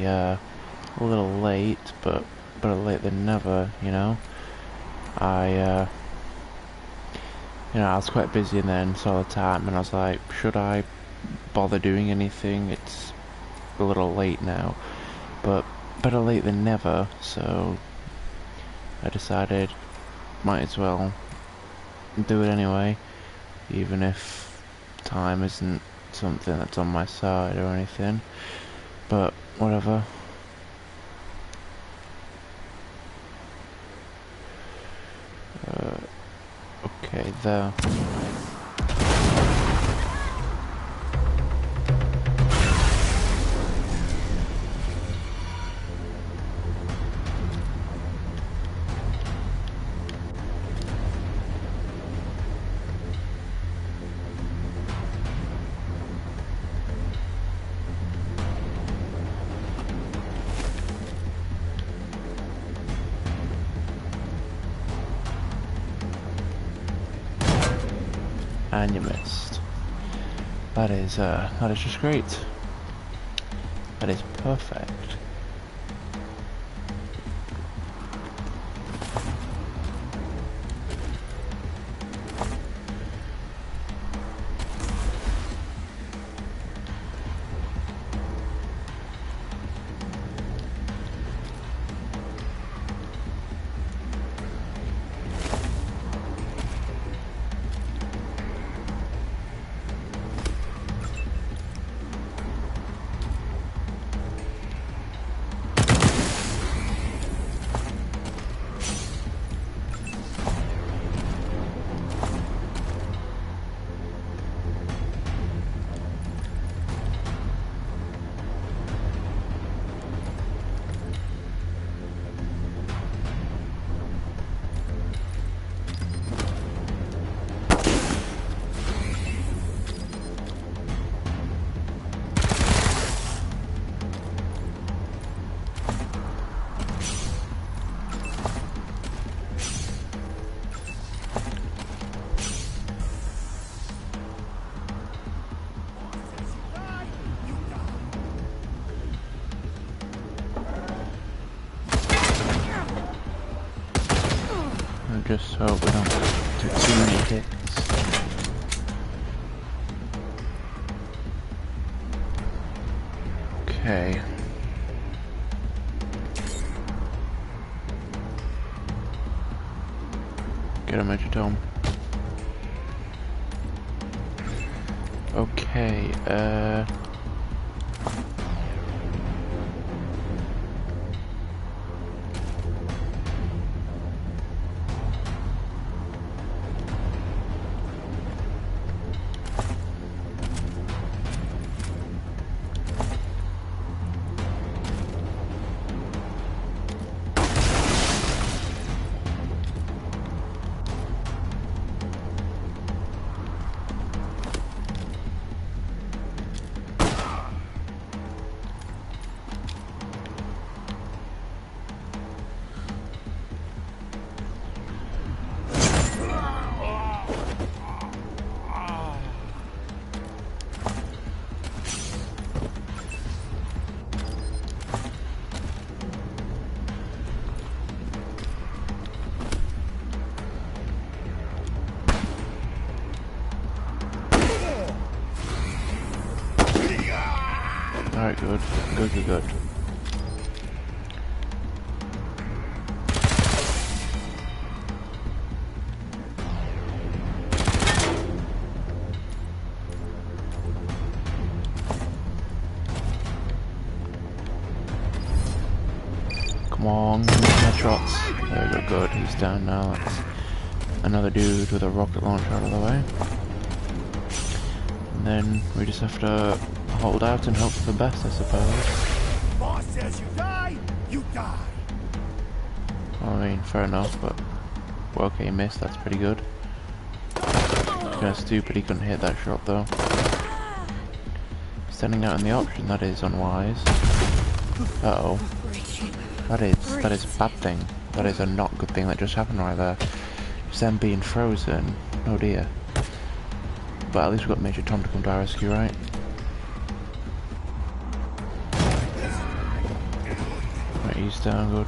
a little late, but better late than never, you know. I I was quite busy and then saw the time and I was like, should I bother doing anything? It's a little late now, but better late than never, so I decided might as well do it anyway, even if time isn't something that's on my side or anything, but whatever. Okay, there. And you missed. That is just great. That is perfect. Just hope we don't do too many hits. Okay. Get a Major Tom. Okay, alright, good. Good. Come on, headshots. There we go, good. He's down now. That's another dude with a rocket launcher out of the way. And then we just have to hold out and hope for the best, I suppose. Boss says you die, you die. I mean, fair enough, but well, okay, he missed. That's pretty good. Kind of stupid he couldn't hit that shot though. Standing out in the option, that is unwise. Uh oh. That is a bad thing. That is a not good thing that just happened right there. Just them being frozen. Oh dear. But at least we've got Major Tom to come to our rescue, right? he's down good.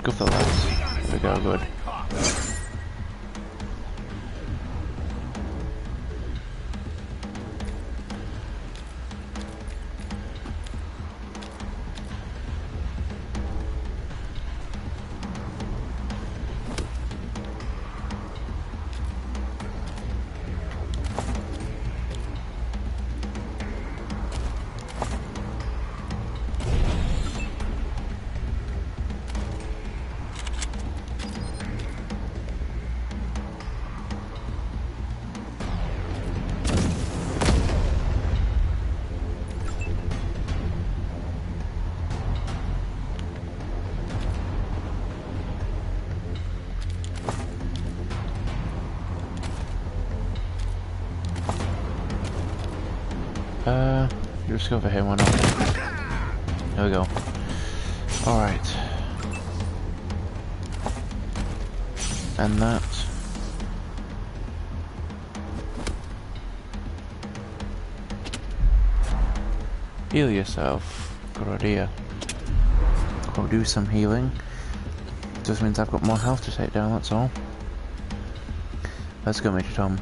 Go for the lights. There we go, good. Just go for him, why not? There we go. Alright. And that. Heal yourself. Good idea. Go do some healing. Just means I've got more health to take down, that's all. Let's go, Major Tom.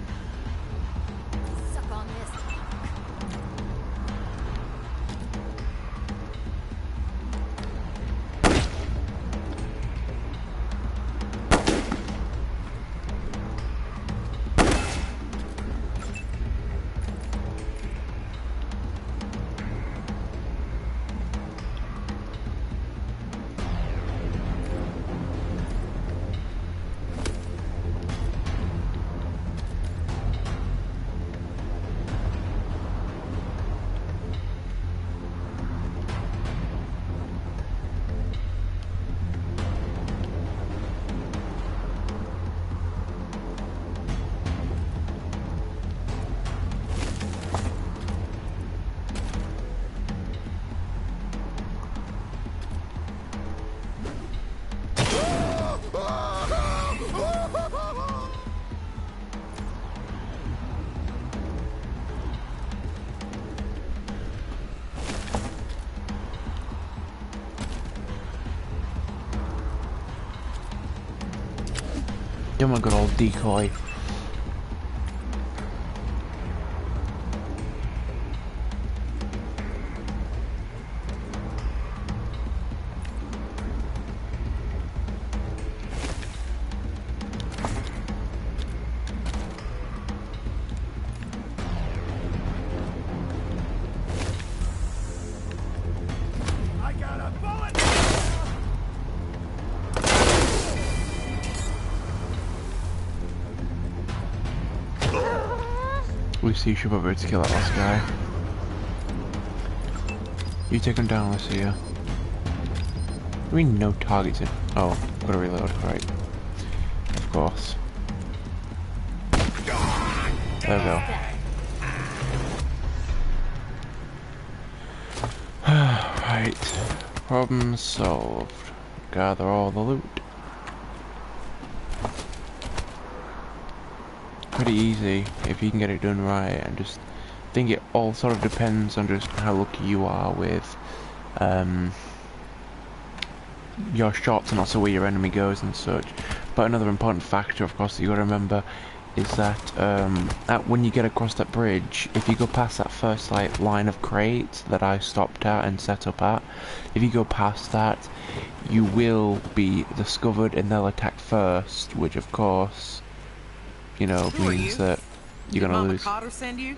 Give him a good old decoy. I got a bullet! We see you should be able to kill that last guy. You take him down, let's see ya. We no targets in. Oh, gotta reload, right. Of course. There we go. Right. Problem solved. Gather all the loot. Pretty easy if you can get it done right, and just think it all sort of depends on just how lucky you are with your shots and also where your enemy goes and such. But another important factor, of course, that you got to remember is that when you get across that bridge, if you go past that first line of crates that I stopped at and set up at, if you go past that, you will be discovered and they'll attack first, which of course, you know, means that you're gonna lose. Did Mama Cotter send you?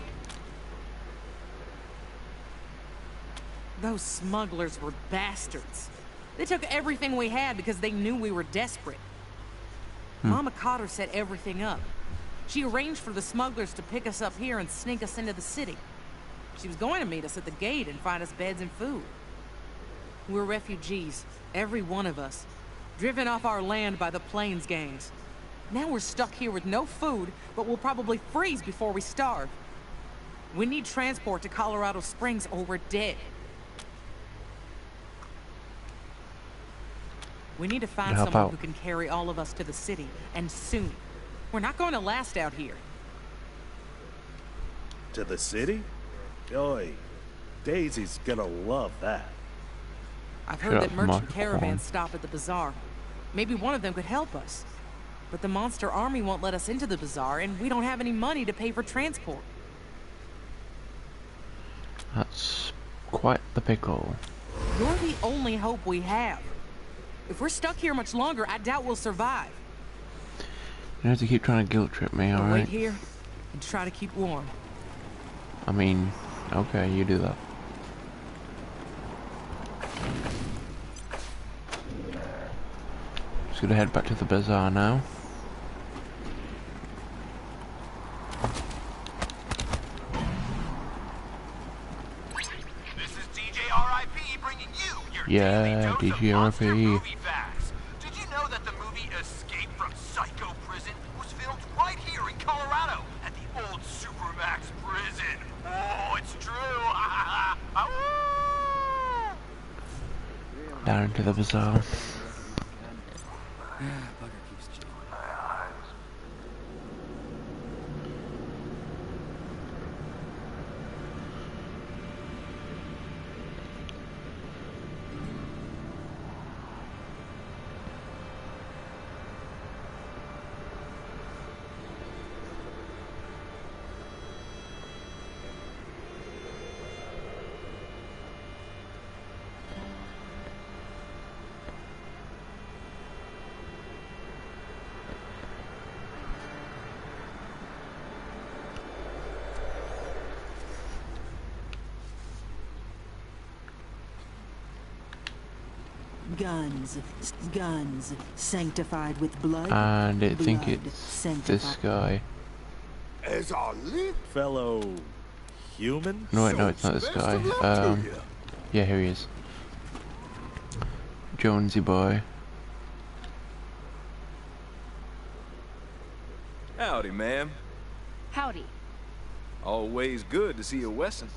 Those smugglers were bastards. They took everything we had because they knew we were desperate. Mama Cotter set everything up. She arranged for the smugglers to pick us up here and sneak us into the city. She was going to meet us at the gate and find us beds and food. We're refugees, every one of us, driven off our land by the Plains gangs. Now we're stuck here with no food, but we'll probably freeze before we starve. We need transport to Colorado Springs or we're dead. We need to find Help someone out. who can carry all of us to the city, and soon. We're not going to last out here. To the city? Oi, Daisy's gonna love that. I've Shut heard up, that merchant Mark. caravans stop at the bazaar. Maybe one of them could help us. But the monster army won't let us into the bazaar, and we don't have any money to pay for transport. That's quite the pickle. You're the only hope we have. If we're stuck here much longer, I doubt we'll survive. You have to keep trying to guilt trip me, We'll wait alright? here and try to keep warm. I mean, okay, you do that. Just gonna head back to the bazaar now. This is DJRIP bringing you your Yeah, daily dose of DJRIP. monster movie facts. Did you know that the movie Escape from Psycho Prison was filmed right here in Colorado at the old Supermax prison? Oh, it's true. Down into the bazaar. Guns, sanctified with blood. And I think blood it's sanctified. this guy. As our fellow human? No, wait, no, it's not this guy. Yeah, here he is. Jonesy boy. Howdy, ma'am. Howdy. Always good to see you, Wesson.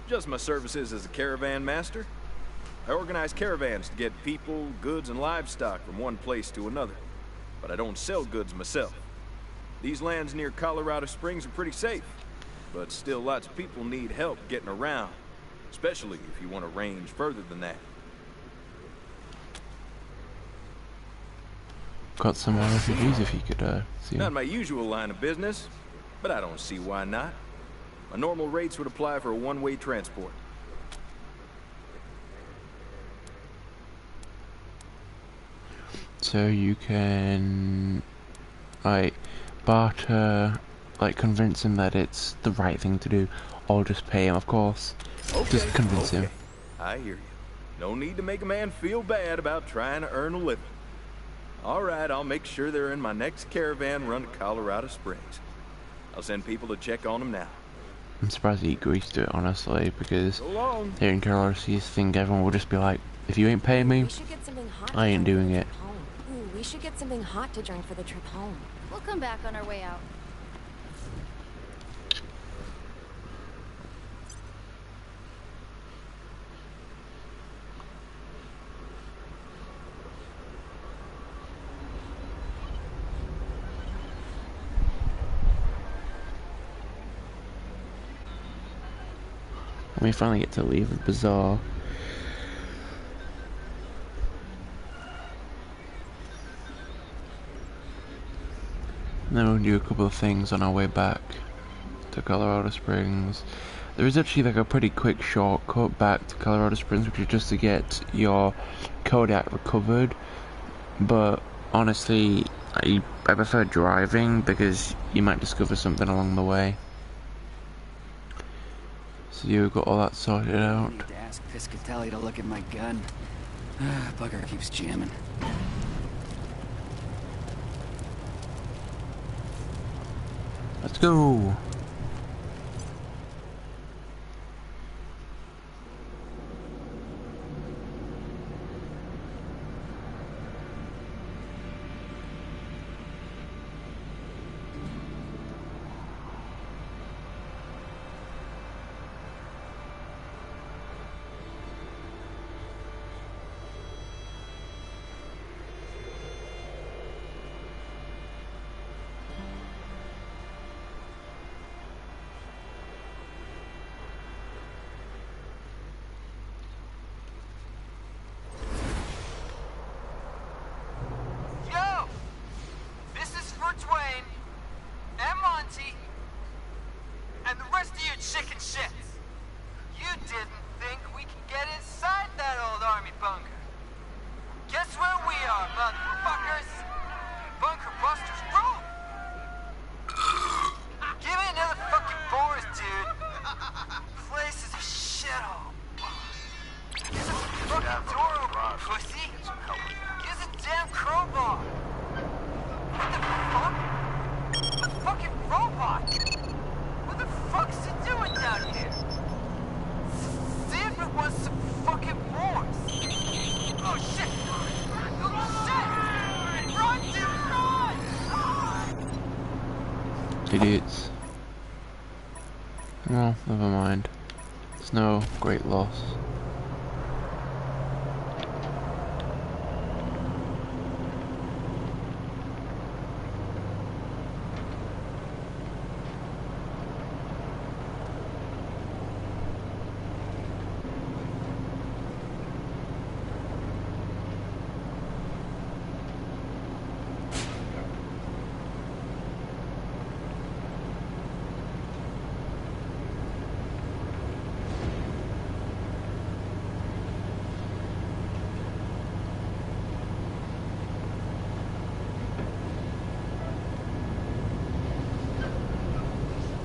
Just my services as a caravan master. I organize caravans to get people, goods, and livestock from one place to another. But I don't sell goods myself. These lands near Colorado Springs are pretty safe, but still lots of people need help getting around, especially if you want to range further than that. Got some more refugees if you could see Not them. my usual line of business, but I don't see why not. My normal rates would apply for a one-way transport. So you can like barter, like convince him that it's the right thing to do, or just pay him, of course. Just convince him. I hear you. No need to make a man feel bad about trying to earn a living. All right, I'll make sure they're in my next caravan run to Colorado Springs. I'll send people to check on them now. I'm surprised he agrees to it, honestly, because So long. here in Colorado, I think everyone will just be like, if you ain't paying me, We should get something hot. I ain't to drink doing for the it. trip home. Ooh, we should get something hot to drink for the trip home. We'll come back on our way out. when we finally get to leave the bazaar. And then we'll do a couple of things on our way back to Colorado Springs. There is actually like a pretty quick shortcut back to Colorado Springs, which is just to get your Kodak recovered. But honestly, I prefer driving because you might discover something along the way. So you got all that sorted I out. need to ask Piscatelli to look at my gun. Bugger keeps jamming. Let's go. Yo! This is for Dwayne, and Monty, and the rest of you chicken shits. You didn't think we could get inside that old army bunker. Guess where we are, motherfuckers? Bunker busters rule! Give me another fucking Boris, dude. Place is a shithole. Get the fucking door open, pussy. Use a damn crowbar. What the fuck? A fucking robot. What the fuck's it doing down here? See if it was some fucking wars. Oh shit! Oh shit! Run, dude, run! Idiots. Well, never mind. It's no great loss.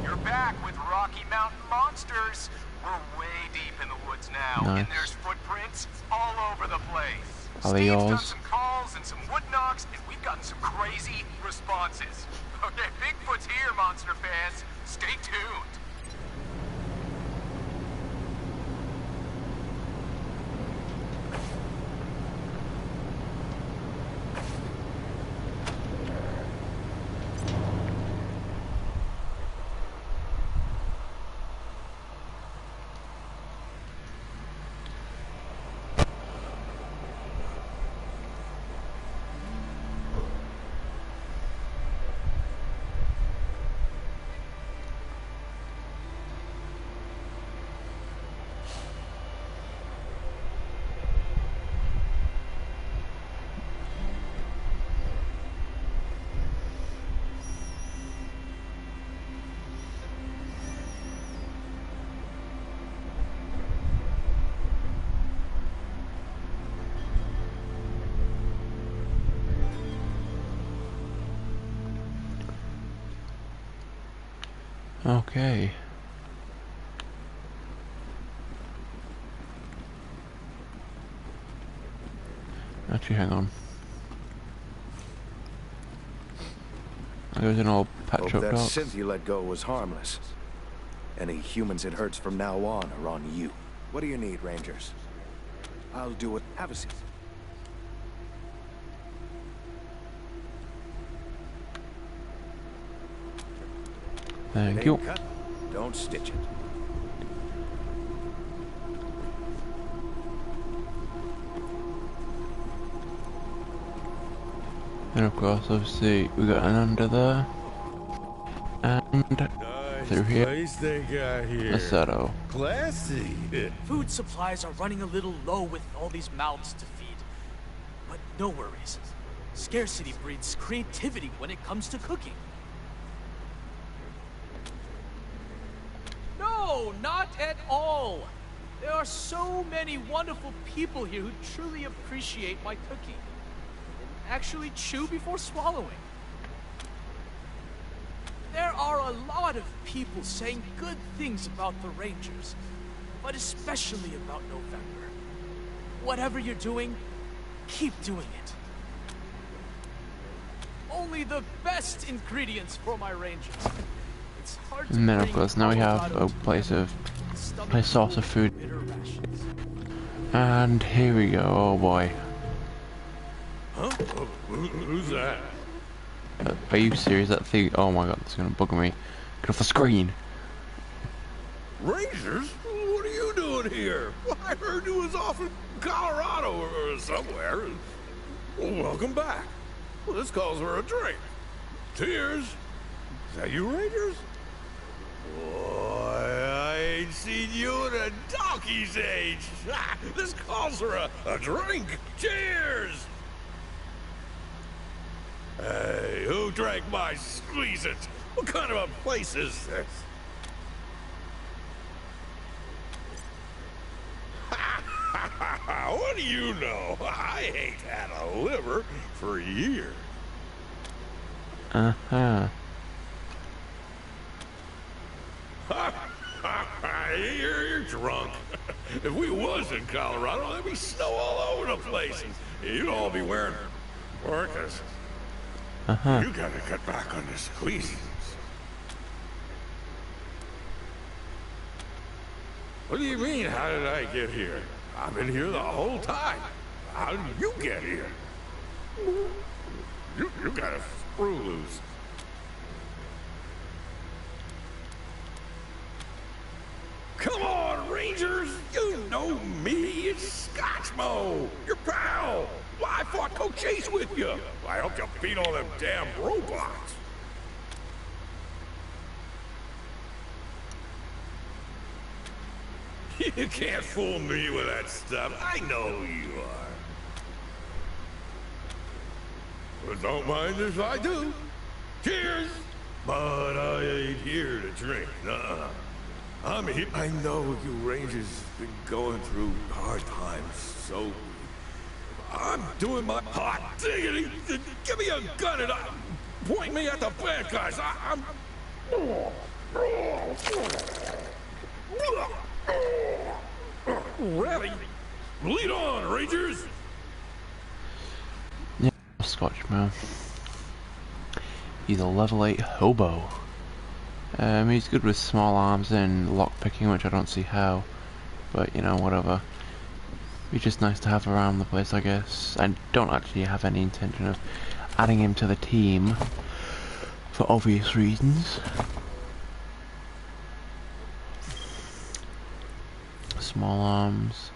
You're back with Rocky Mountain Monsters. We're way deep in the woods now, Nice. and there's footprints all over the place. Are they Steve's done yours? some calls and some wood knocks, and we've gotten some crazy responses. Okay, Bigfoot's here, monster fans. Stay tuned. Okay. Actually, hang on. There's an old patch Hope up that dog. synth you let go was harmless. Any humans it hurts from now on are on you. What do you need, Rangers? I'll do it. Have a seat. Thank Ain't you. cut, don't stitch it. And of course, obviously, we got an under there. And through here, Place they got here. a settle. Classy. Food supplies are running a little low with all these mouths to feed. But no worries. Scarcity breeds creativity when it comes to cooking. No, not at all. There are so many wonderful people here who truly appreciate my cooking. And actually chew before swallowing. There are a lot of people saying good things about the Rangers, but especially about November. Whatever you're doing, keep doing it. Only the best ingredients for my Rangers. It's hard to And then of bring course now we have Colorado a place together of and stomach a source of food. bitter rations. And here we go. Oh boy. Huh? Who's that? Are you serious? That thing? Oh my god, it's gonna bug me. Get off the screen. Rangers? What are you doing here? Well, I heard you was off in Colorado or somewhere. Well, welcome back. Well, this calls for a drink. Cheers. Is that you, Rangers? Boy, I ain't seen you in a donkey's age. This calls for a drink. Cheers. Hey, who drank my squeeze-it? What kind of a place is this? What do you know? I ain't had a liver for years. Uh-huh. You're drunk. If we was in Colorado, there'd be snow all over the place. You'd all be wearing orcas. Uh-huh. You gotta cut back on the squeezes. What do you mean, how did I get here? I've been here the whole time. How did you get here? You got a screw loose. Come on, Rangers! You know me, it's Scotchmo, your pal. Why, I fought Coach Chase with you. I helped you beat all them damn robots. You can't fool me with that stuff. I know who you are. But don't mind if I do. Cheers! But I ain't here to drink, nuh-uh. I know you Rangers been going through hard times, so I'm doing my hot diggity. Give me a gun and point me at the bad guys. I'm ready. Lead on, Rangers. Yeah, Scotchman. He's a level 8 hobo. He's good with small arms and lockpicking, which I don't see how. But, you know, whatever. He's just nice to have around the place, I guess. I don't actually have any intention of adding him to the team, for obvious reasons. Small arms.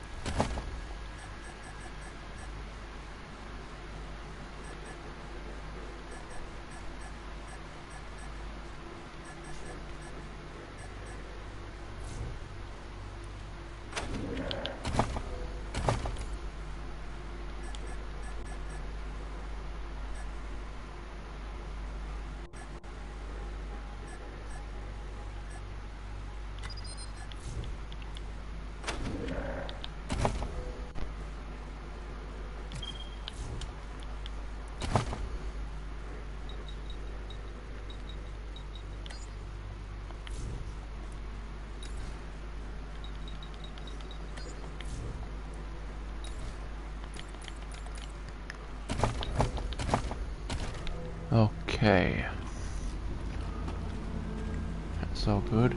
Okay. That's all good.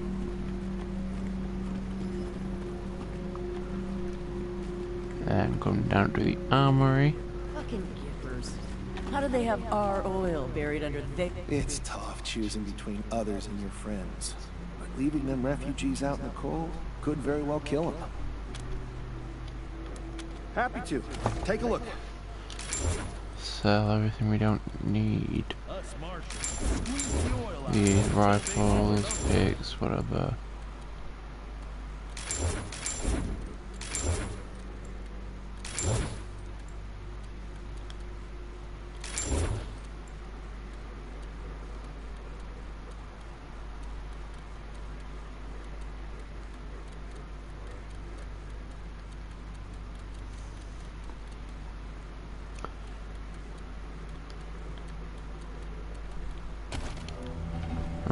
And come down to the armory. Fucking gippers. How do they have our oil buried under their... It's tough choosing between others and your friends. But leaving them refugees out in the cold could very well kill them. Happy to. Take a look. Sell everything we don't need. These rifles, picks, whatever.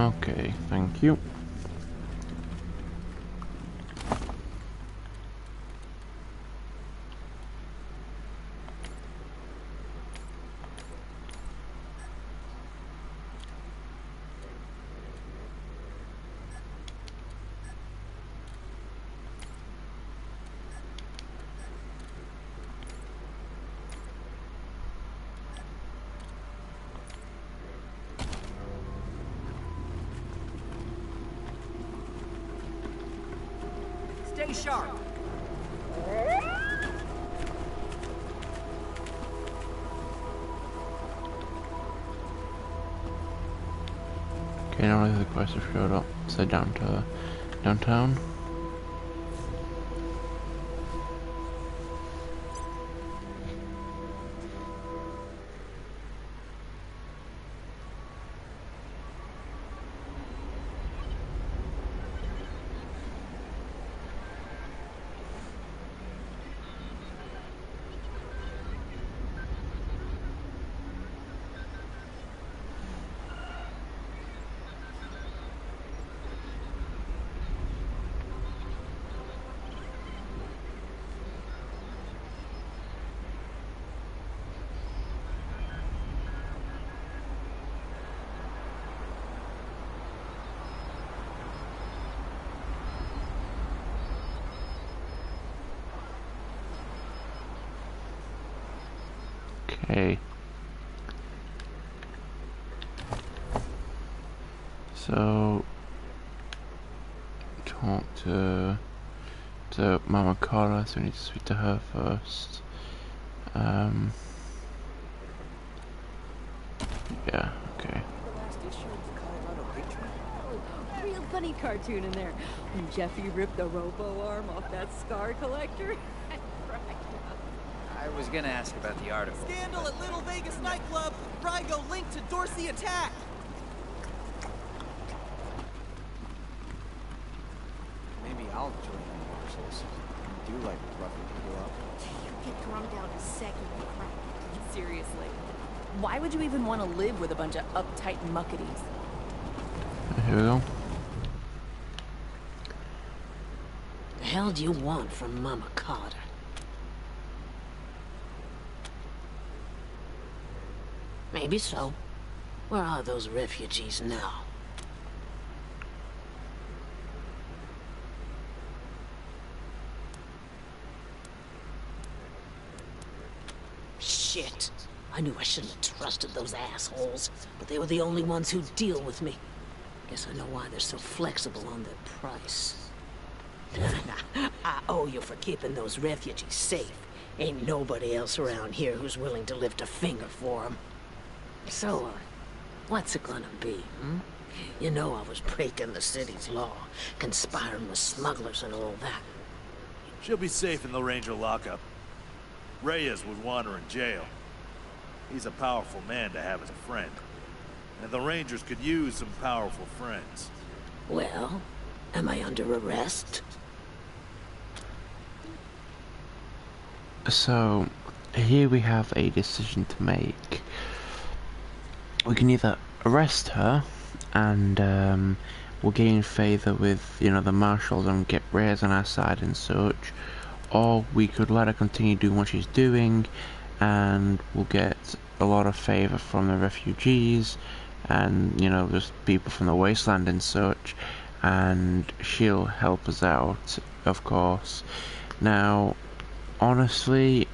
Okay, thank you. Stay sharp. Okay, now the quest have showed up. So down to downtown. Okay. So talk to Mama Carla, so we need to speak to her first. Yeah, okay. Real funny cartoon in there. When Jeffy ripped the robo arm off that scar collector. I was gonna ask about the article. Scandal at Little Vegas nightclub. Rygo linked to Dorsey attack. Maybe I'll join the marshals. I do like roughing people up. You get drummed out a second, you crack. Seriously. Why would you even want to live with a bunch of uptight muckaties? Here we go. The hell do you want from Mama Carter? Maybe so. Where are those refugees now? Shit. I knew I shouldn't have trusted those assholes, but they were the only ones who'd deal with me. Guess I know why they're so flexible on their price. I owe you for keeping those refugees safe. Ain't nobody else around here who's willing to lift a finger for them. So, what's it gonna be, hmm? You know I was breaking the city's law, conspiring with smugglers and all that. She'll be safe in the Ranger lockup. Reyes would want her in jail. He's a powerful man to have as a friend. And the Rangers could use some powerful friends. Well, am I under arrest? So, here we have a decision to make. We can either arrest her and we'll gain favour with, you know, the marshals and get Reyes on our side and such, or we could let her continue doing what she's doing and we'll get a lot of favour from the refugees and, you know, just people from the Wasteland and such, and she'll help us out, of course. Now, honestly,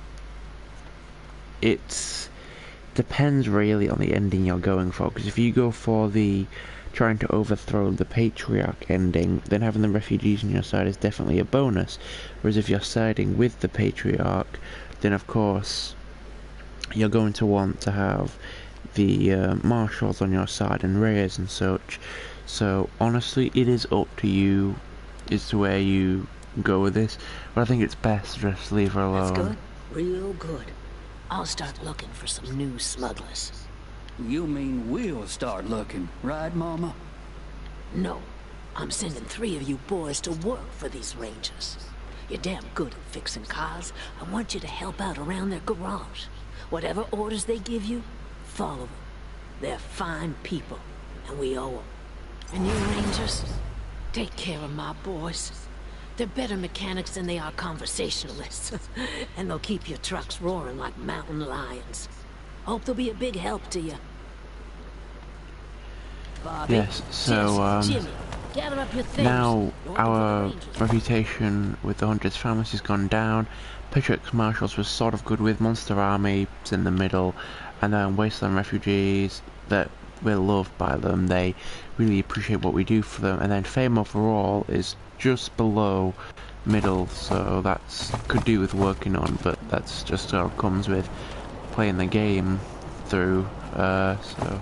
it depends really on the ending you're going for, because if you go for the trying to overthrow the Patriarch ending, then having the refugees on your side is definitely a bonus, whereas if you're siding with the Patriarch, then of course you're going to want to have the marshals on your side and Reyes and such. So honestly, it is up to you as to where you go with this, but I think it's best to just leave her alone. That's good. Real good. I'll start looking for some new smugglers. You mean we'll start looking, right, Mama? No. I'm sending 3 of you boys to work for these Rangers. You're damn good at fixing cars. I want you to help out around their garage. Whatever orders they give you, follow them. They're fine people, and we owe them. And you Rangers, take care of my boys. They're better mechanics than they are conversationalists. And they'll keep your trucks roaring like mountain lions. Hope they'll be a big help to you. Bobby, Yes, so Jimmy, gather up your things. now our reputation with the Hundreds families has gone down. Patriot Marshals was sort of good with, Monster Army is in the middle, and then Wasteland Refugees, that we're loved by them, they really appreciate what we do for them, and then Fame Overall is just below middle, so that's could do with working on, but that's just how it comes with playing the game through. So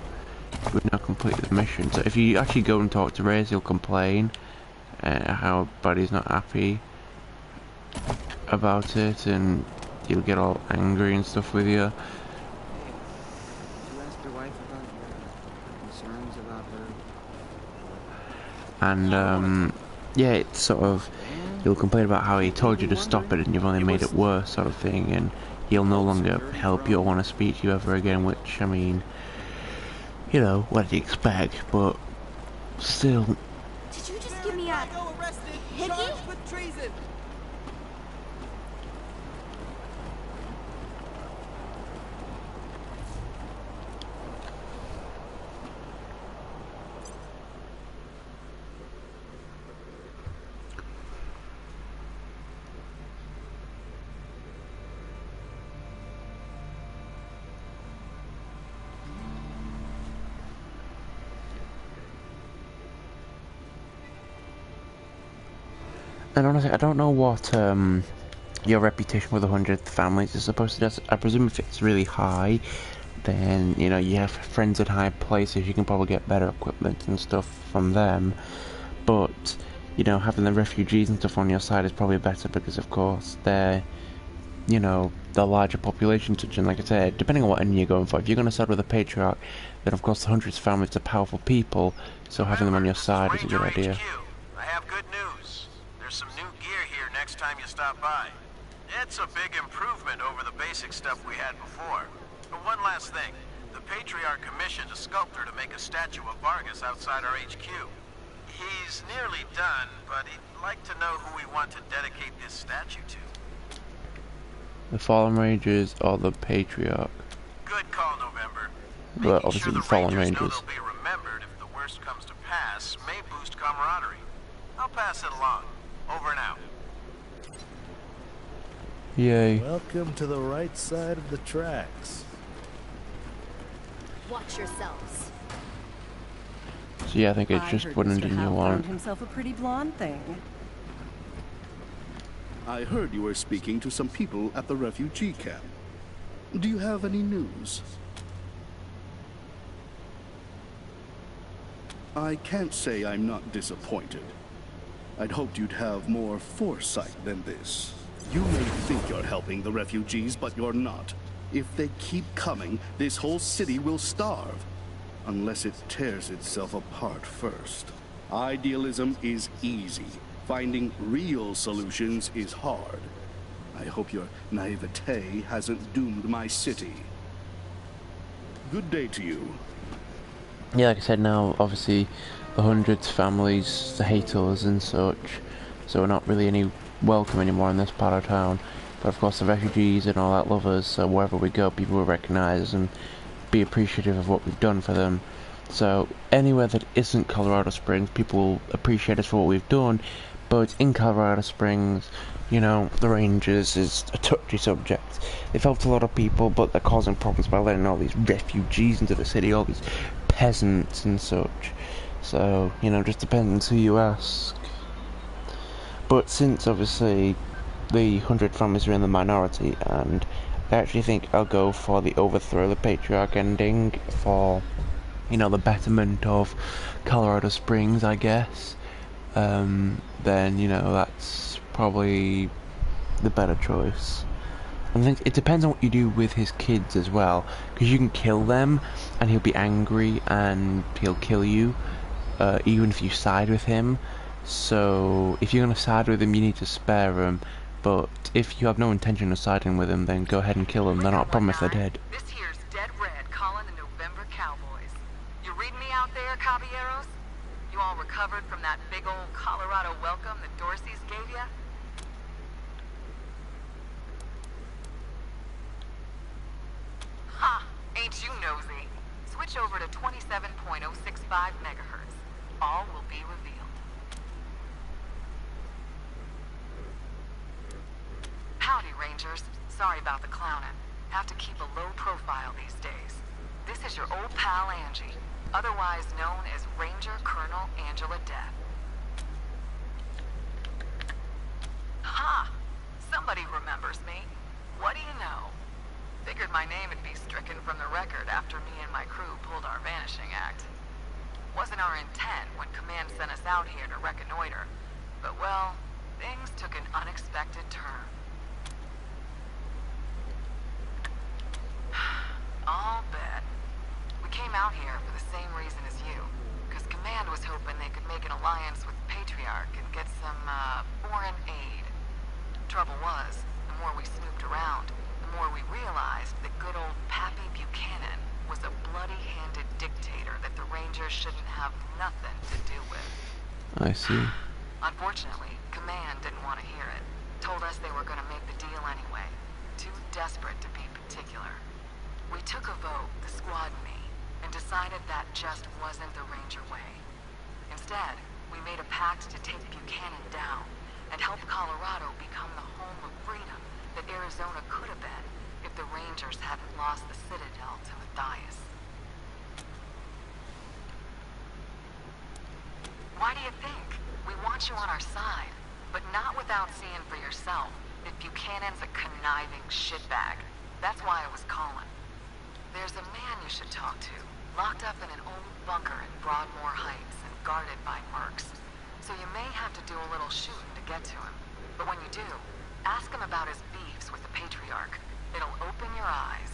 we've now completed the mission. So if you actually go and talk to Reyes, he'll complain how Buddy's not happy about it, and he'll get all angry and stuff with you. You asked your wife about your concerns about her? And yeah, it's sort of, he'll complain about how he told you to stop it and you've only made it worse, sort of thing, and he'll no longer help you or want to speak to you ever again, which, I mean, you know, what do you expect, but still. Did you just give me a hickey? With treason. And honestly, I don't know what your reputation with the 100th families is supposed to do. I presume if it's really high, then, you know, you have friends at high places, you can probably get better equipment and stuff from them. But, you know, having the refugees and stuff on your side is probably better because, of course, they're, you know, the larger population touch. And like I said, depending on what end you're going for, if you're going to start with a patriarch, then of course the 100th families are powerful people, so having them on your side is a good idea. I have good news. There's some new gear here next time you stop by. It's a big improvement over the basic stuff we had before. But one last thing. The Patriarch commissioned a sculptor to make a statue of Vargas outside our HQ. He's nearly done, but he'd like to know who we want to dedicate this statue to. The Fallen Rangers or the Patriarch? Good call, November. Well, obviously the Fallen Rangers. Know they'll be remembered if the worst comes to pass may boost camaraderie. I'll pass it along. Over and out. Yay. Welcome to the right side of the tracks. Watch yourselves. So yeah, I think it's just what didn't you want. Found himself a pretty blonde thing. I heard you were speaking to some people at the refugee camp. Do you have any news? I can't say I'm not disappointed. I'd hoped you'd have more foresight than this. You may think you're helping the refugees, but you're not. If they keep coming, this whole city will starve. Unless it tears itself apart first. Idealism is easy. Finding real solutions is hard. I hope your naivete hasn't doomed my city. Good day to you. Yeah, like I said, now obviously the hundreds families hate us and such, so we're not really any welcome anymore in this part of town. But of course the refugees and all that love us, so wherever we go people will recognise and be appreciative of what we've done for them. So anywhere that isn't Colorado Springs, people will appreciate us for what we've done, but in Colorado Springs, you know, the Rangers is a touchy subject. They've helped a lot of people, but they're causing problems by letting all these refugees into the city, all these peasants and such. So, you know, just depends who you ask. But since obviously the 100 families are in the minority, and I actually think I'll go for the overthrow the Patriarch ending for, you know, the betterment of Colorado Springs, I guess. Then, you know, that's probably the better choice. And I think it depends on what you do with his kids as well, because you can kill them and he'll be angry and he'll kill you, even if you side with him. So if you're going to side with him, you need to spare him, but if you have no intention of siding with him, then go ahead and kill them. They're not a problem if they're dead. This here's Dead Red calling the November Cowboys. You read me out there, caballeros? You all recovered from that big old Colorado welcome the Dorseys gave ya? Ha! Ain't you nosy? Switch over to 27.065 megahertz. All will be revealed. Howdy, Rangers. Sorry about the clowning. Have to keep a low profile these days. This is your old pal Angie, otherwise known as Ranger Colonel Angela Death. Ha! Somebody remembers me. What do you know? Figured my name would be stricken from the record after me and my crew pulled our vanishing act. Wasn't our intent when Command sent us out here to reconnoiter, but well, things took an unexpected turn. I'll bet. We came out here for the same reason as you, because Command was hoping they could make an alliance with the Patriarch and get some, foreign aid. Trouble was, the more we snooped around, the more we realized that good old Pappy Buchanan was a bloody-handed dictator that the Rangers shouldn't have nothing to do with. I see. Unfortunately, Command didn't want to hear it. Told us they were going to make the deal anyway. Too desperate to be particular. We took a vote, the squad and me, and decided that just wasn't the Ranger way. Instead, we made a pact to take Buchanan down and help Colorado become the home of freedom that Arizona could have been if the Rangers hadn't lost the Citadel to Matthias. Why do you think? We want you on our side, but not without seeing for yourself that Buchanan's a conniving shitbag. That's why I was calling. There's a man you should talk to, locked up in an old bunker in Broadmoor Heights and guarded by mercs. So you may have to do a little shooting to get to him. But when you do, ask him about his beefs with the Patriarch. It'll open your eyes.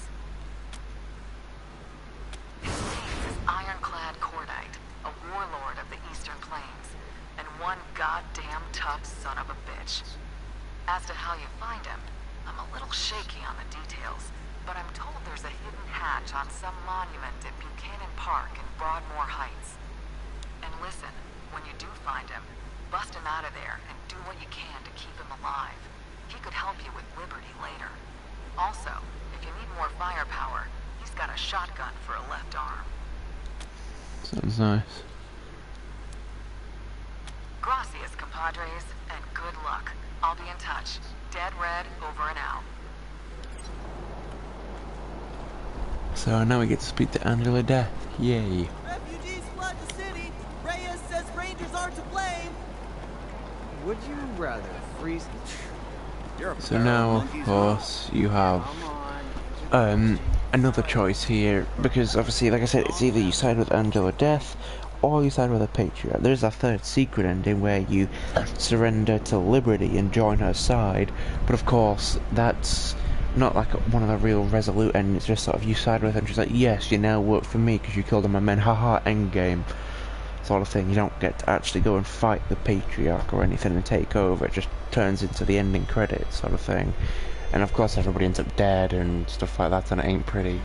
His name is Ironclad Cordite, a warlord of the Eastern Plains, and one goddamn tough son of a bitch. As to how you find him, I'm a little shaky on the details, but I'm told there's a hidden hatch on some monument at Buchanan Park in Broadmoor Heights. And listen, when you do find him, bust him out of there and do what you can to keep him alive. He could help you with Liberty later. Also, if you need more firepower, he's got a shotgun for a left arm. Sounds nice. Gracias, compadres, and good luck. I'll be in touch. Dead Red, over and out. So now we get to speak to Angela Death. Yay. Refugees flood the city. Reyes says Rangers are to blame. Would you rather freeze? So now, of course, you have another choice here, because obviously, like I said, it's either you side with Angela Death or you side with a Patriot. There's a third secret ending where you surrender to Liberty and join her side, but of course, that's not like one of the real resolute endings. It's just sort of you side with her and she's like, yes, you now work for me because you killed all my men, haha, endgame sort of thing. You don't get to actually go and fight the Patriarch or anything and take over. It just turns into the ending credits sort of thing, and of course everybody ends up dead and stuff like that, and it ain't pretty.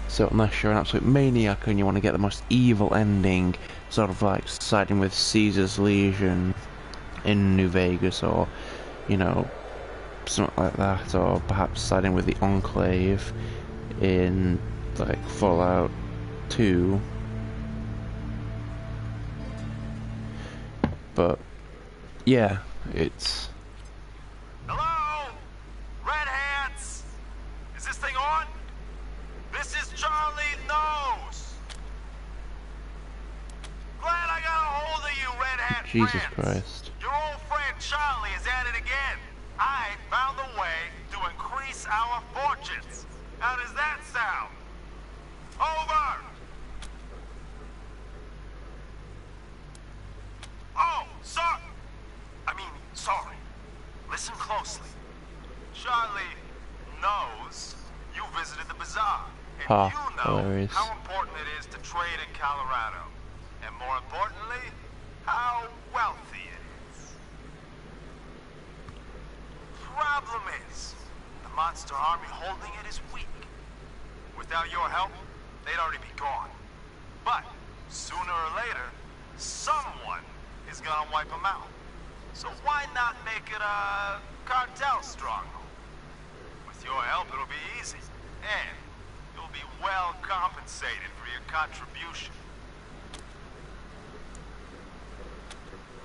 So unless you're an absolute maniac and you want to get the most evil ending, sort of like siding with Caesar's Legion in New Vegas, or you know, something like that, or perhaps siding with the Enclave in like Fallout 2. But yeah, it's... Hello? Red Hats? Is this thing on? This is Charlie Nose. Glad I got a hold of you, Red Hat Jesus friends. Christ. Your old friend Charlie is at it again. I found a way to increase our fortunes. How does that sound? Over! Oh, sorry. Listen closely. Charlie knows you visited the bazaar. And you know hilarious. how important it is to trade in Colorado. And more importantly, how wealthy it is. Problem is, the monster army holding it is weak. Without your help, they'd already be gone. But sooner or later, Someone is gonna wipe them out. So why not make it a cartel stronghold? With your help, it'll be easy. And you'll be well compensated for your contribution.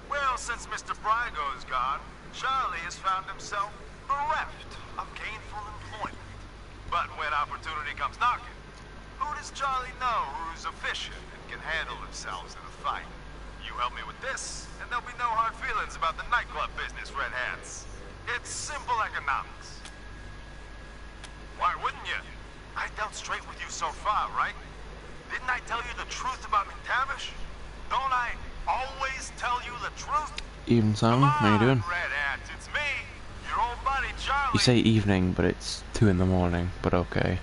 Well, since Mr. Brygo is gone, Charlie has found himself bereft of gainful employment. But when opportunity comes knocking, who does Charlie know who's efficient and can handle themselves in a fight? You help me with this, and there'll be no hard feelings about the nightclub business, Red Hats. It's simple economics. Why wouldn't you? I dealt straight with you so far, right? Didn't I tell you the truth about McTavish? Don't I always tell you the truth? Evening, Sam. How you doing? Red Hats, it's me, your old buddy Charlie. You say evening, but it's 2 in the morning. But okay.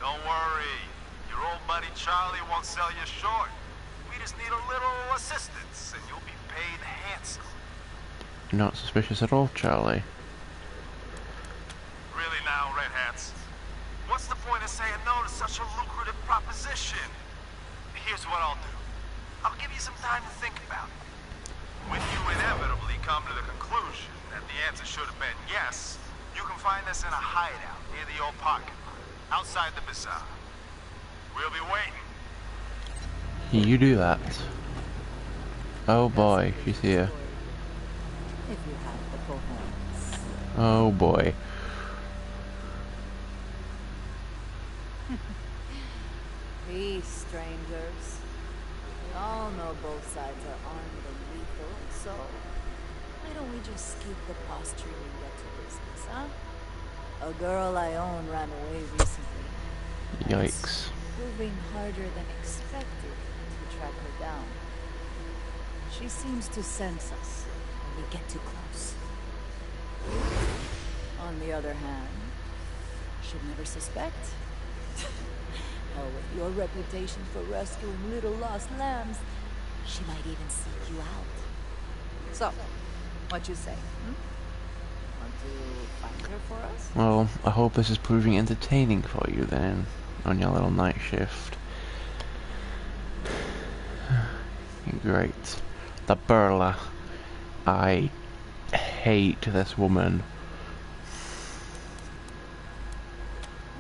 Don't worry, your old buddy Charlie won't sell you short. We just need a little assistance, and you'll be paid handsome. You're not suspicious at all, Charlie. Really now, Red Hats? What's the point of saying no to such a lucrative proposition? Here's what I'll do. I'll give you some time to think about it. When you inevitably come to the conclusion that the answer should have been yes, you can find us in a hideout near the old parking lot, outside the bazaar. We'll be waiting. You do that. Oh boy, she's here. If you have the cojones. Oh boy. Peace, strangers. We all know both sides are armed and lethal, so why don't we just skip the posturing and get to business, huh? A girl I own ran away recently. Yikes. It's proving harder than expected to track her down. She seems to sense us when we get too close. On the other hand, should never suspect. Oh, with your reputation for rescuing little lost lambs, she might even seek you out. So, what you say? Want to find her for us? Well, I hope this is proving entertaining for you then, on your little night shift. Great. The burla. I hate this woman.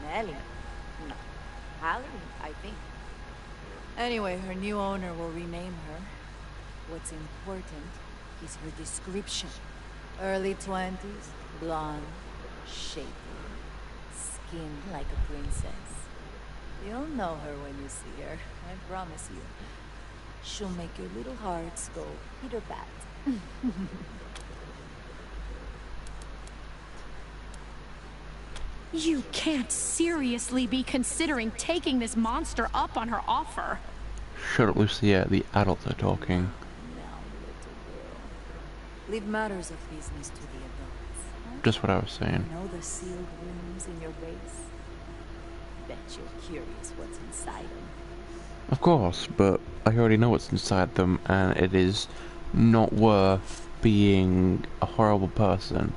Nelly? No. Hallie, I think. Anyway, her new owner will rename her. What's important is her description. Early 20s, blonde, shapely, skin like a princess. You'll know her when you see her, I promise you. She'll make your little hearts go pitter-pat. You can't seriously be considering taking this monster up on her offer. Shut up, Lucia. The adults are talking. Now, little girl. Leave matters of business to the adults. Huh? Just what I was saying. Know the sealed rooms in your base? Bet you're curious what's inside them. Of course, but I already know what's inside them, and it is not worth being a horrible person.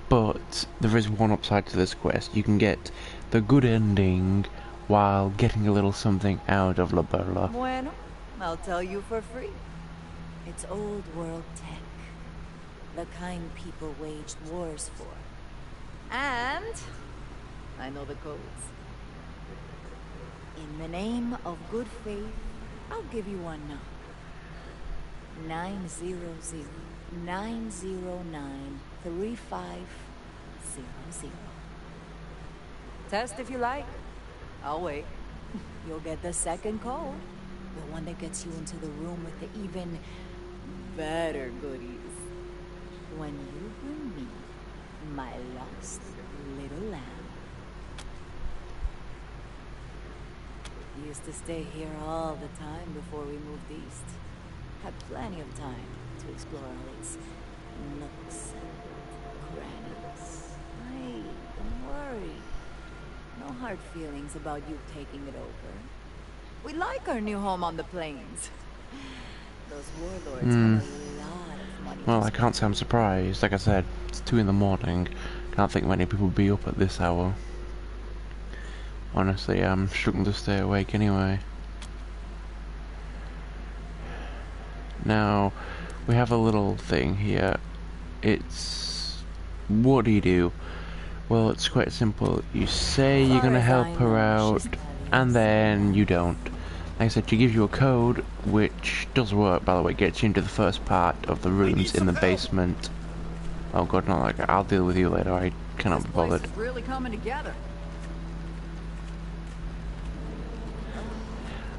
But there is one upside to this quest. You can get the good ending while getting a little something out of La Burla. Bueno, I'll tell you for free. It's old world tech. The kind people waged wars for. And I know the codes. In the name of good faith, I'll give you one now. 900-909-3500. Test if you like. I'll wait. You'll get the second code. The one that gets you into the room with the even better goodies. When you bring me my lost little lamb. We used to stay here all the time before we moved east. Had plenty of time to explore all its nooks and crannies. Hey, don't worry. No hard feelings about you taking it over. We like our new home on the plains. Those warlords have a lot of money. Well, I can't say I'm surprised. Like I said, it's 2 in the morning. Can't think many people would be up at this hour. Honestly, I'm struggling to stay awake anyway. Now, we have a little thing here. It's... what do you do? Well, it's quite simple. You say you're gonna help her out, and then you don't. Like I said, she gives you a code, which does work, by the way. Gets you into the first part of the rooms in the basement. Oh god, not like that. I'll deal with you later. I cannot be bothered. This place is really coming together.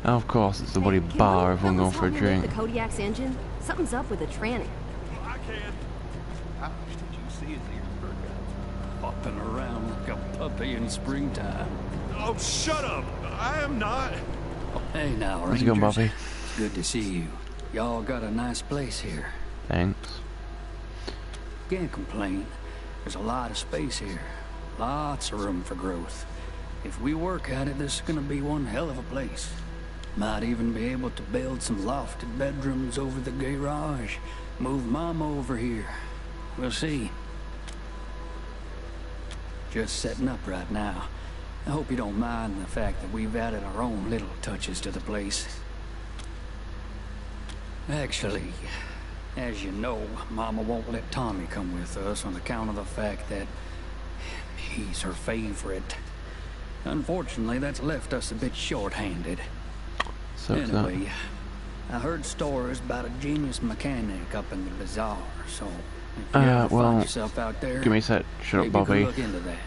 And of course, it's the bloody bar. Everyone going for a drink. The Kodiak's engine? Something's up with the tranny. I can. How much did you see his ears popping around like a puppy in springtime? Oh, shut up! I am not. Hey now, How's Rangers. it going, Bobby? It's good to see you. Y'all got a nice place here. Thanks. Can't complain. There's a lot of space here. Lots of room for growth. If we work at it, this is gonna be one hell of a place. Might even be able to build some lofted bedrooms over the garage. Move Mama over here. We'll see. Just setting up right now. I hope you don't mind the fact that we've added our own little touches to the place. Actually, as you know, Mama won't let Tommy come with us on account of the fact that he's her favorite. Unfortunately, that's left us a bit short-handed. So anyway, I heard stories about a genius mechanic up in the bazaar, so if you ever well, find yourself out there, give me a sec. Shut up, maybe Bobby. you could look into that.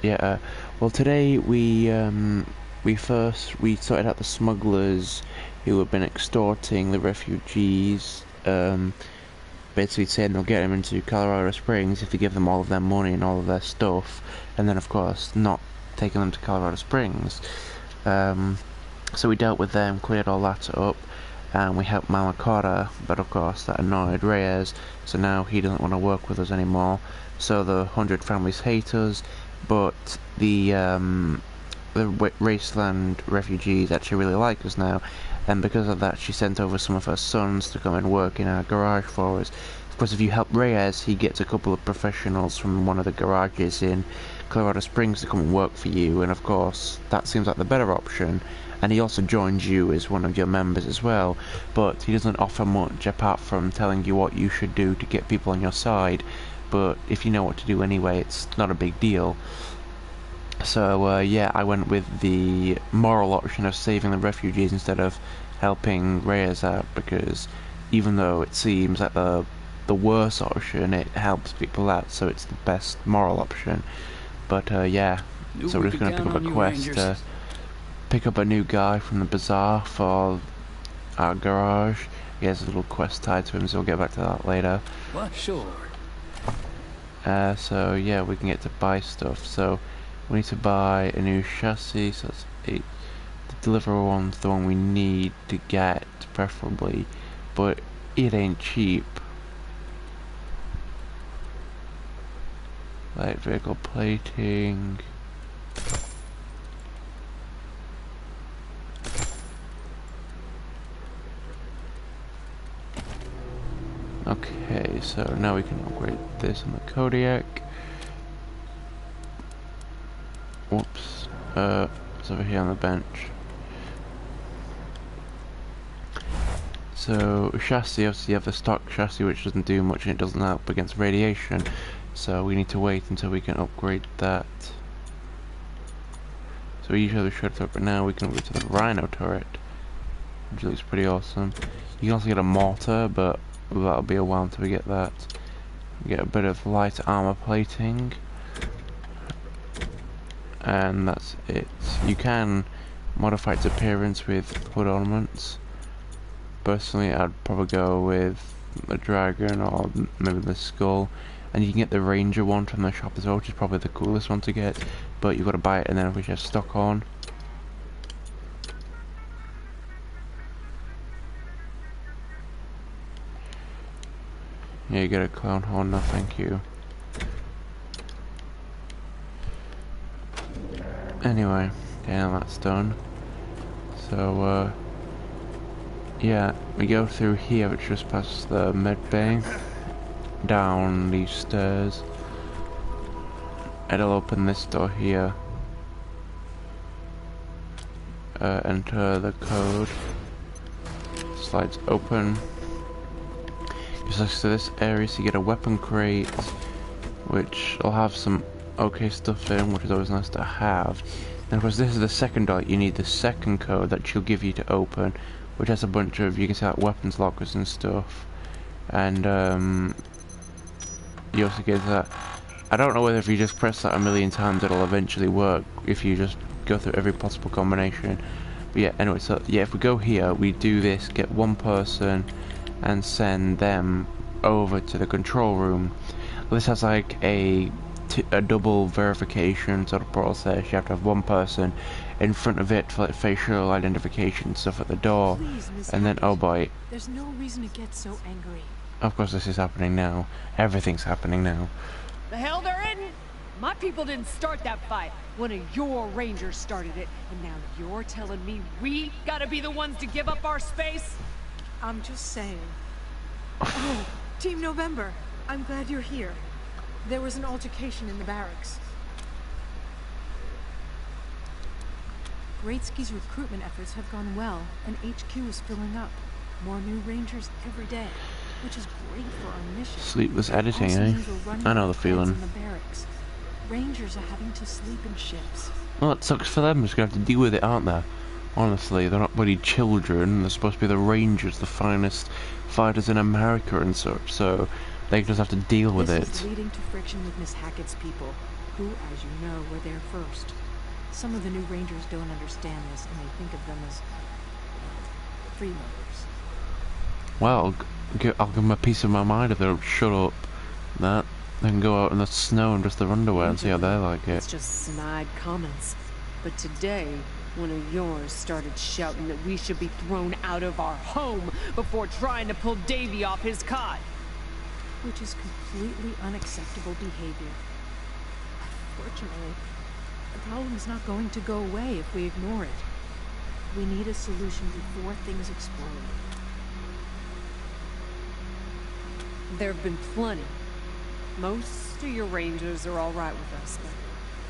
Yeah, well today we sorted out the smugglers who have been extorting the refugees, basically saying they'll get them into Colorado Springs if they give them all of their money and all of their stuff, and then of course not taking them to Colorado Springs. So we dealt with them, cleared all that up, and we helped Mama Carter, but of course that annoyed Reyes, so now he doesn't want to work with us anymore. So the 100 families hate us, but the Wasteland refugees actually really like us now, and because of that she sent over some of her sons to come and work in our garage for us. Of course, if you help Reyes, he gets a couple of professionals from one of the garages in Colorado Springs to come and work for you, and of course that seems like the better option. And he also joins you as one of your members as well, but he doesn't offer much apart from telling you what you should do to get people on your side. But if you know what to do anyway, it's not a big deal. So yeah, I went with the moral option of saving the refugees instead of helping Reyes out, because even though it seems like the worst option, it helps people out, so it's the best moral option. But yeah, so we're just going to pick up a quest to pick up a new guy from the bazaar for our garage. He has a little quest tied to him, so we'll get back to that later. What? Sure. So yeah, we can get to buy stuff. So we need to buy a new chassis, so that's 8. The delivery one's the one we need to get, preferably, but it ain't cheap. Light vehicle plating. Okay, so now we can upgrade this on the Kodiak. Whoops. It's over here on the bench. So, chassis, obviously you have the stock chassis which doesn't do much and it doesn't help against radiation. So we need to wait until we can upgrade that. So we usually have the shred turret, but now we can upgrade to the Rhino turret, which looks pretty awesome. You can also get a mortar, but that'll be a while until we get that. We get a bit of light armor plating, and that's it. You can modify its appearance with hood ornaments. Personally, I'd probably go with the dragon or maybe the skull. And you can get the Ranger one from the shop as well, which is probably the coolest one to get, but you've got to buy it and then we have stock on. Yeah, you get a clown horn, no thank you. Anyway, yeah, that's done. So, yeah, we go through here, which just past the med bay. Down these stairs. It'll open this door here. Enter the code. slides open. Just next to this area, so you get a weapon crate, which will have some okay stuff in, which is always nice to have. And of course, this is the second door. You need the second code that she'll give you to open, which has a bunch of, you can see, like weapons lockers and stuff. And you also get that. I don't know whether if you just press that a million times it'll eventually work, if you just go through every possible combination. But yeah, anyway, so yeah, if we go here, we do this, get one person, and send them over to the control room. This has like a double verification sort of process. You have to have one person in front of it for like facial identification stuff at the door. Please, Miss And then, Hackett, oh boy, there's no reason to get so angry. of course this is happening now. Everything's happening now. The hell there isn't! My people didn't start that fight. One of your rangers started it, and now you're telling me we gotta be the ones to give up our space? I'm just saying. Oh, Team November, I'm glad you're here. There was an altercation in the barracks. Greatski's recruitment efforts have gone well, and HQ is filling up. More new rangers every day, which is great for our mission. Sleepless editing, Also eh? means we're running I know out the of beds feeling. in the barracks. Rangers are having to sleep in ships. Well, it sucks for them. They're just gonna have to deal with it, aren't they? Honestly, they're not bloody children. They're supposed to be the Rangers, the finest fighters in America and such. So they just have to deal with This it. is leading to friction with Miss Hackett's people, who, as you know, were there first. Some of the new Rangers don't understand this, and they think of them as freeloaders. Well, I'll give them a piece of my mind if they don't shut up. That they can go out in the snow and dress their underwear and see how they like It's it. just snide comments. But today, one of yours started shouting that we should be thrown out of our home before trying to pull Davy off his cot. Which is completely unacceptable behavior. Unfortunately, the problem is not going to go away if we ignore it. We need a solution before things explode. There have been plenty. Most of your rangers are all right with us, but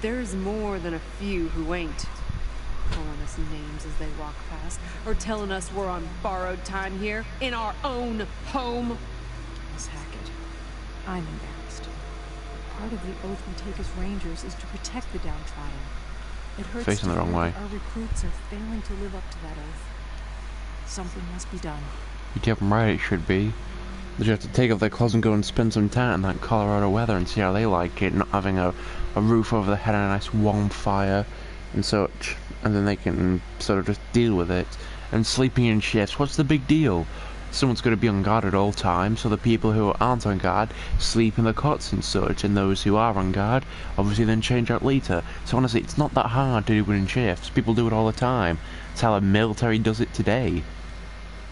there's more than a few who ain't. Calling us names as they walk past, or telling us we're on borrowed time here, in our own home. Miss Hackett, I'm embarrassed. Part of the oath we take as Rangers is to protect the downtrodden. It hurts Facing to the wrong hear way. that our recruits are failing to live up to that oath. Something must be done. You get them right, it should be. They just have to take off their clothes and go and spend some time in that Colorado weather and see how they like it, not having a roof over their head and a nice warm fire and such. And then they can sort of just deal with it. And sleeping in shifts, what's the big deal? Someone's got to be on guard at all times, so the people who aren't on guard sleep in the cots and such, and those who are on guard obviously then change out later. So honestly, it's not that hard to do it in shifts. People do it all the time. It's how the military does it today.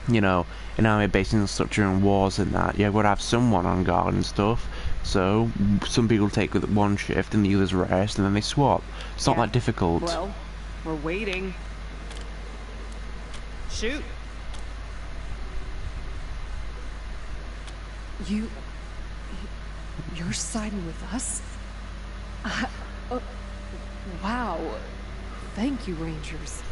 You know, in army bases and such during wars and that, you've got to have someone on guard and stuff. So some people take one shift and the others rest, and then they swap. It's not that difficult. Well, we're waiting. Shoot. You're siding with us? Wow. Thank you, Rangers.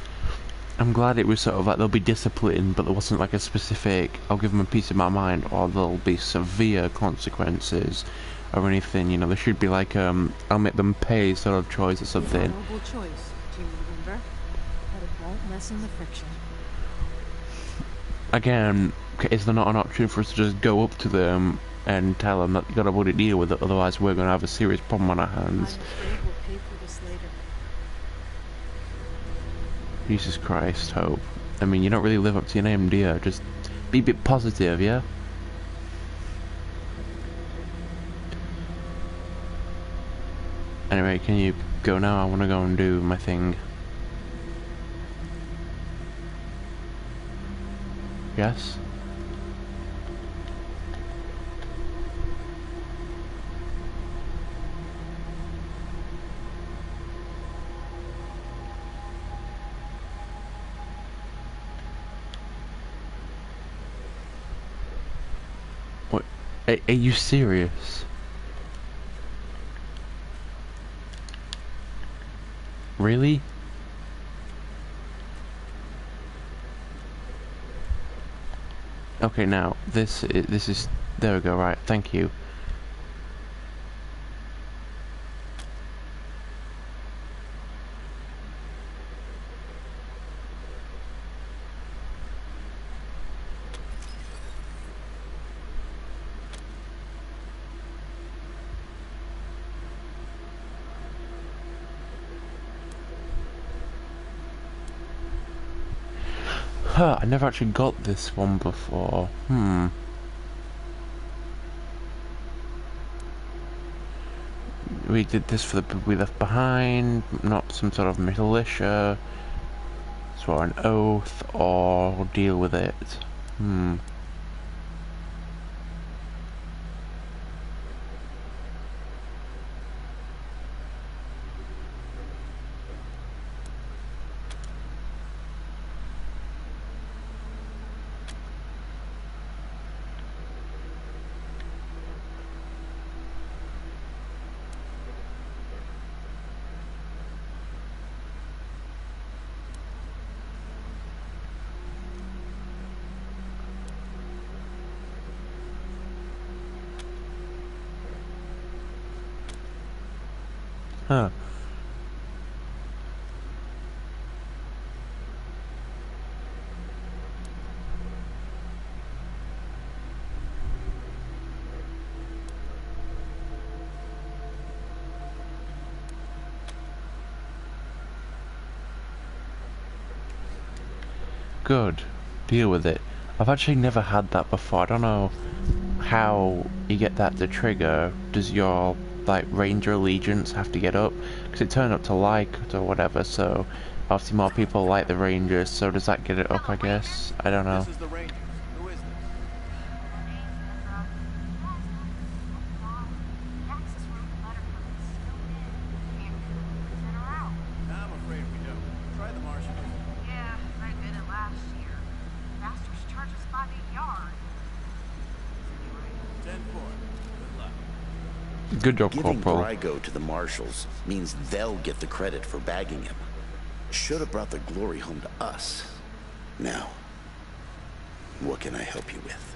I'm glad it was sort of like they'll be disciplined, but there wasn't like a specific, I'll give them a piece of my mind, or there'll be severe consequences or anything. You know, there should be like I'll make them pay sort of choice or something. Honorable choice, Team November, but it won't lessen the friction. Again, is there not an option for us to just go up to them and tell them that you gotta put a deal with it, otherwise we're gonna have a serious problem on our hands? I'm afraid we'll pay for this later. Jesus Christ, Hope. I mean, you don't really live up to your name, do you? Just be a bit positive, yeah? Anyway, can you go now? I want to go and do my thing. Yes? What? Are you serious? Really? Okay, now this is there we go. Right, thank you. Huh, I never actually got this one before. We did this for the people we left behind, not some sort of militia. Swear an oath or deal with it. Huh. Good. Deal with it. I've actually never had that before. I don't know how you get that to trigger. Does your like Ranger allegiance have to get up? Because it turned up to liked or whatever, so obviously more people like the Rangers, so does that get it up, I guess? I don't know. This is the Rangers. Who is this? I'm afraid we don't. Try the Martian. Yeah, very good at last year. Bastards charge us by the yard. 10-4. Good luck. Good job, Giving Corporal. Brygo to the Marshals means they'll get the credit for bagging him. Should have brought the glory home to us. Now, what can I help you with?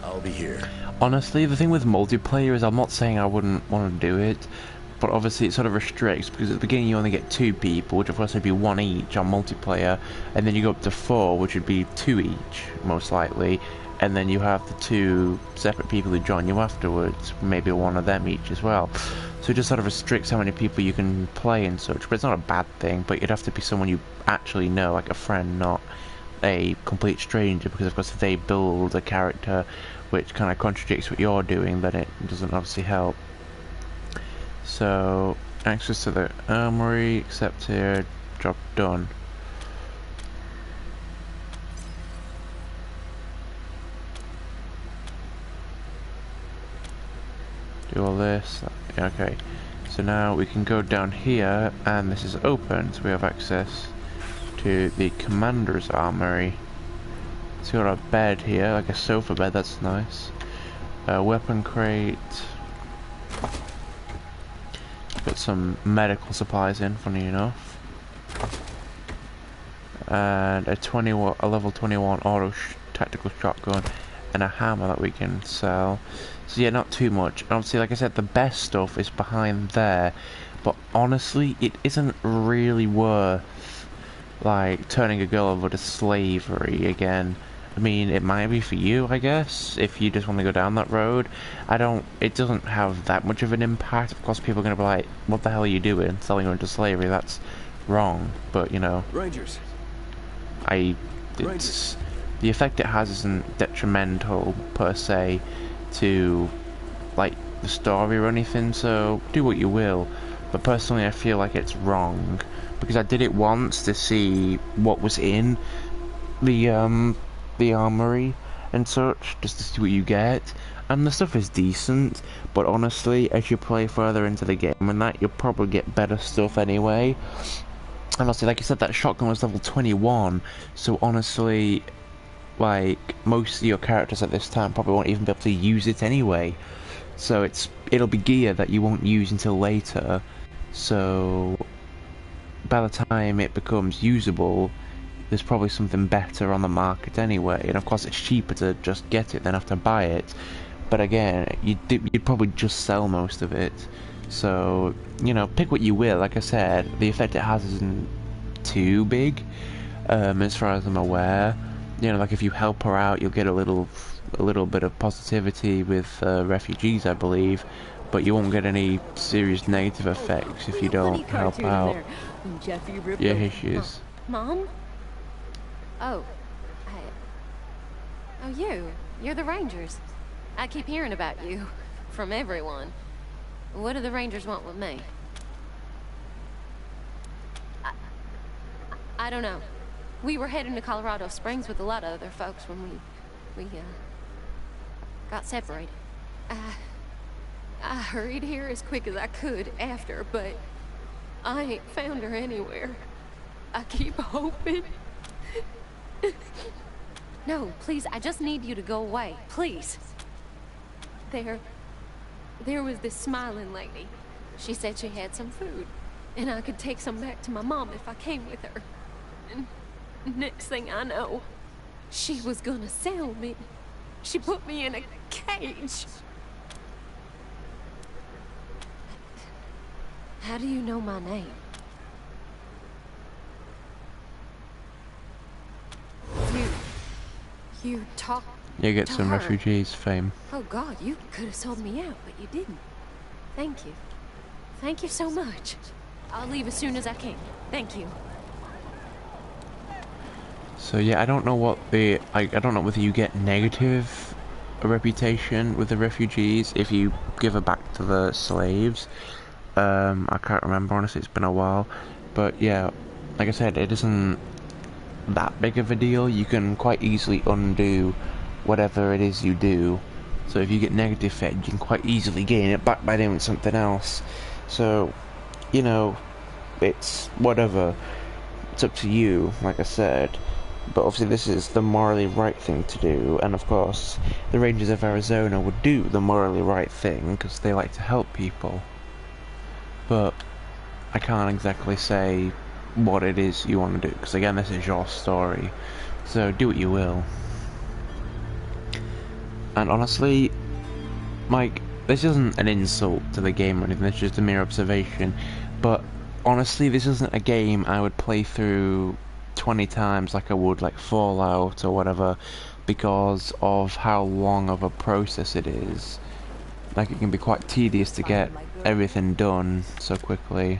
I'll be here. Honestly, the thing with multiplayer is I'm not saying I wouldn't want to do it, but obviously it sort of restricts, because at the beginning you only get 2 people, which of course would be 1 each on multiplayer, and then you go up to 4, which would be 2 each, most likely, and then you have the 2 separate people who join you afterwards, maybe 1 of them each as well. So it just sort of restricts how many people you can play and such, but it's not a bad thing, but you'd have to be someone you actually know, like a friend, not a complete stranger, because of course if they build a character which kind of contradicts what you're doing, then it doesn't obviously help. So, access to the armory, accepted, job done. Do all this, okay. So now we can go down here, and this is open, so we have access to the commander's armory. So we got a bed here, like a sofa bed, that's nice. A weapon crate. Put some medical supplies in, funny enough. And a level 21 auto tactical shotgun and a hammer that we can sell. So yeah, not too much. Obviously, like I said, the best stuff is behind there. But honestly, it isn't really worth like turning a girl over to slavery again. I mean, it might be for you, I guess, if you just want to go down that road. It doesnn't have that much of an impact. Of course, people are going to be like, what the hell are you doing? Selling her into slavery, that's wrong. But, you know. Rangers. The effect it has isn't detrimental, per se, to, like, the story or anything, so do what you will. But personally, I feel like it's wrong. Because I did it once to see what was in the armory and such, just to see what you get, and the stuff is decent, but honestly, as you play further into the game and that, you'll probably get better stuff anyway. And honestly, like I said, that shotgun was level 21, so honestly, like, most of your characters at this time probably won't even be able to use it anyway, so it'll be gear that you won't use until later. So by the time it becomes usable, there's probably something better on the market anyway, and of course it's cheaper to just get it than have to buy it. But again, you'd probably just sell most of it. So, you know, pick what you will. Like I said, the effect it has isn't too big, as far as I'm aware. You know, like if you help her out, you'll get a little bit of positivity with refugees, I believe, but you won't get any serious negative effects if you don't help out. Yeah, here she is. Mom? Oh. Oh, you're the Rangers. I keep hearing about you. From everyone. What do the Rangers want with me? I don't know. We were heading to Colorado Springs with a lot of other folks when we got separated. I hurried here as quick as I could after, but I ain't found her anywhere. I keep hoping. No, please, I just need you to go away. Please. There was this smiling lady. She said she had some food, and I could take some back to my mom if I came with her. And next thing I know, she was gonna sell me. She put me in a cage. How do you know my name? You talk. You get some refugees fame. Oh God, you could have sold me out, but you didn't. Thank you. Thank you so much. I'll leave as soon as I can. Thank you. So yeah, I don't know what I don't know whether you get negative reputation with the refugees if you give her back to the slaves. I can't remember, honestly, it's been a while. But yeah, like I said, it isn't that big of a deal. You can quite easily undo whatever it is you do. So if you get negative fed, you can quite easily gain it back by doing something else. So, you know, it's whatever. It's up to you, like I said. But obviously this is the morally right thing to do, and of course the Rangers of Arizona would do the morally right thing because they like to help people. But I can't exactly say what it is you want to do, because again, this is your story, so do what you will. And honestly, Mike, this isn't an insult to the game or anything, it's just a mere observation, but honestly, this isn't a game I would play through 20 times like I would like Fallout or whatever, because of how long of a process it is. Like, it can be quite tedious to get everything done so quickly.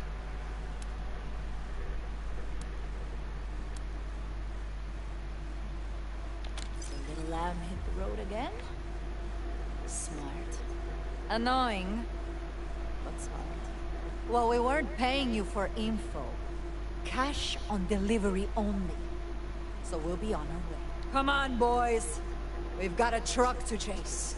The little lamb hit the road again? Smart. Annoying, but smart. Well, we weren't paying you for info. Cash on delivery only. So we'll be on our way. Come on, boys. We've got a truck to chase.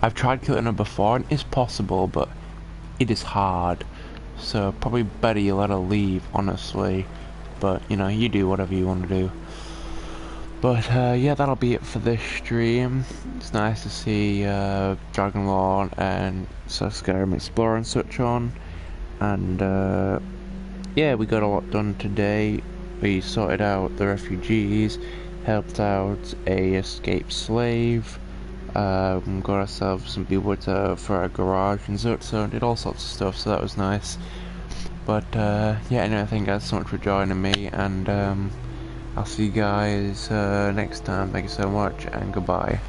I've tried killing her before, and it's possible, but it is hard. So probably better you let her leave, honestly. But, you know, you do whatever you want to do. But, yeah, that'll be it for this stream. It's nice to see Dragonlord and Skyrim Explorer and such on. And, yeah, we got a lot done today. We sorted out the refugees, helped out a escaped slave, got ourselves some people for our garage and such, so did all sorts of stuff, so that was nice. But yeah, anyway, thank you guys so much for joining me, and I'll see you guys next time. Thank you so much, and goodbye.